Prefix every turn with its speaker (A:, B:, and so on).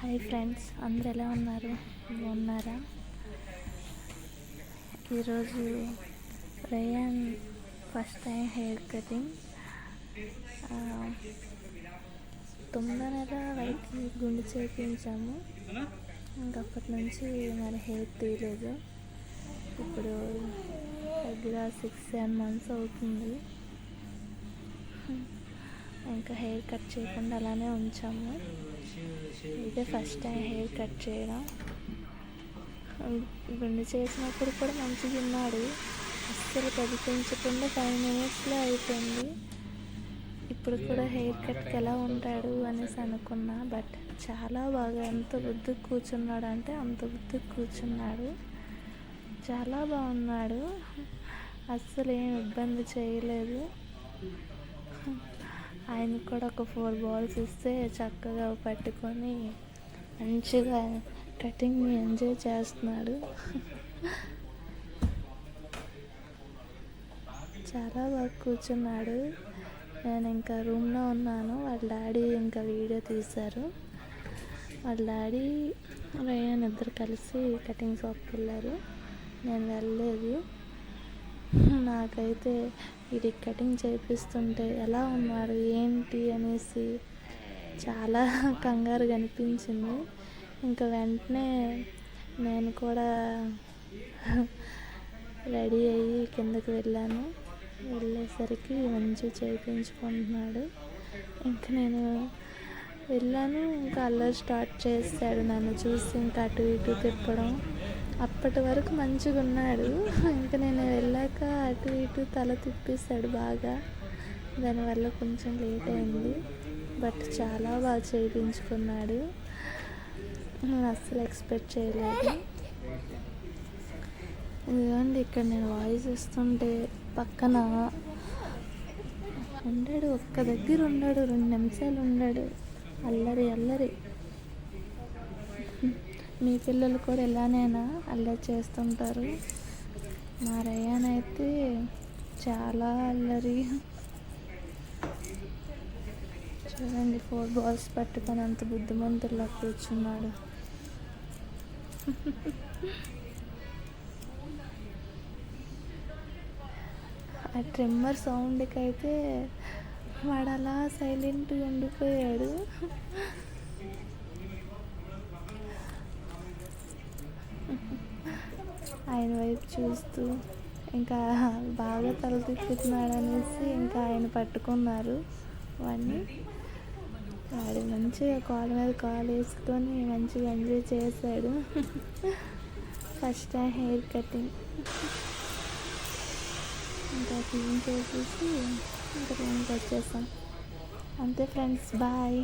A: Hi friends, అందరు ఎలా ఉన్నారు? బాగున్నారా? ఈరోజు Rayan first time hair cutting. 9వ నెల వైకి గుండు చేయించాము. ఇంకప్పటి నుంచి మరి హెయిర్ తీయలేదు. ఇప్పుడు దగ్గర 6-7 months అవుతుంది. ఇంకా హెయిర్ కట్ చేయకుండా అలానే ఉంచాము. ఇదే ఫస్ట్ టైం హెయిర్ కట్ చేయడం. గుండు చేసినప్పుడు కూడా మంచిగా ఉన్నాడు. అస్సలు కదిపించకుండా 5 minutesలో అయిపోయింది. ఇప్పుడు కూడా హెయిర్ కట్కి ఎలా ఉంటాడు అనేసి అనుకున్నా. బట్ చాలా బాగా, ఎంత బుద్ధికి కూర్చున్నాడు అంటే అంత బుద్ధికి కూర్చున్నాడు. చాలా బాగున్నాడు. అస్సలు ఏం ఇబ్బంది చేయలేదు. ఆయనకి కూడా ఒక 4 balls ఇస్తే చక్కగా పట్టుకొని మంచిగా కటింగ్ని ఎంజాయ్ చేస్తున్నాడు. చాలా బాగా కూర్చున్నాడు. నేను ఇంకా రూమ్లో ఉన్నాను. వాళ్ళ డాడీ ఇంకా వీడియో తీశారు. వాళ్ళ డాడీ రేయాన్ ఇద్దరు కలిసి కటింగ్ షాప్కి వెళ్ళారు. నేను వెళ్ళలేదు. నాకైతే ఇది కటింగ్ చేపిస్తుంటే ఎలా ఉన్నాడు ఏంటి అనేసి చాలా కంగారుగా అనిపించింది. ఇంకా వెంటనే నేను కూడా రెడీ అయ్యి కిందకి వెళ్ళేసరికి మంచిగా చేయించుకుంటున్నాడు. ఇంకా నేను వెళ్ళాను. ఇంకా అల్లరి స్టార్ట్ చేశాడు. నన్ను చూసి ఇంకా అటు ఇటు తిప్పడం. అప్పటి వరకు మంచిగా ఉన్నాడు. ఇంకా నేను వెళ్ళాక అటు ఇటు తల తిప్పేశాడు బాగా. దానివల్ల కొంచెం లేట్ అయింది. బట్ చాలా బాగా చేయించుకున్నాడు. నేను అస్సలు ఎక్స్పెక్ట్ చేయలేదు. ఇదిగోండి, ఇక్కడ నేను వాయిస్ ఇస్తుంటే పక్కన ఉన్నాడు. ఒక్క దగ్గర ఉన్నాడు, 2 నిమిషాలు ఉన్నాడు. అల్లరి. మీ పిల్లలు కూడా ఇలానేనా అల్లరి చేస్తుంటారు? మా రేయాన్ అయితే చాలా అల్లరి. చూడండి, 4 balls పట్టుకొని అంత బుద్ధిమంతుల్లో కూర్చున్నాడు. ఆ ట్రిమ్మర్ సౌండ్కి అయితే వాడు అలా సైలెంట్గా ఉండిపోయాడు. ఆయన వైపు చూస్తూ ఇంకా బాగా తల తిప్పుతున్నాడు అనేసి ఇంకా ఆయన పట్టుకున్నారు వాడిని. వాడు మంచిగా కాలు మీద కాలు వేసుకొని మంచిగా ఎంజాయ్ చేశాడు. First time hair cutting. ఇంకా క్లీన్ చేసేసి ఇంకా రూమ్కి వచ్చేసాం. అంతే ఫ్రెండ్స్, బాయ్.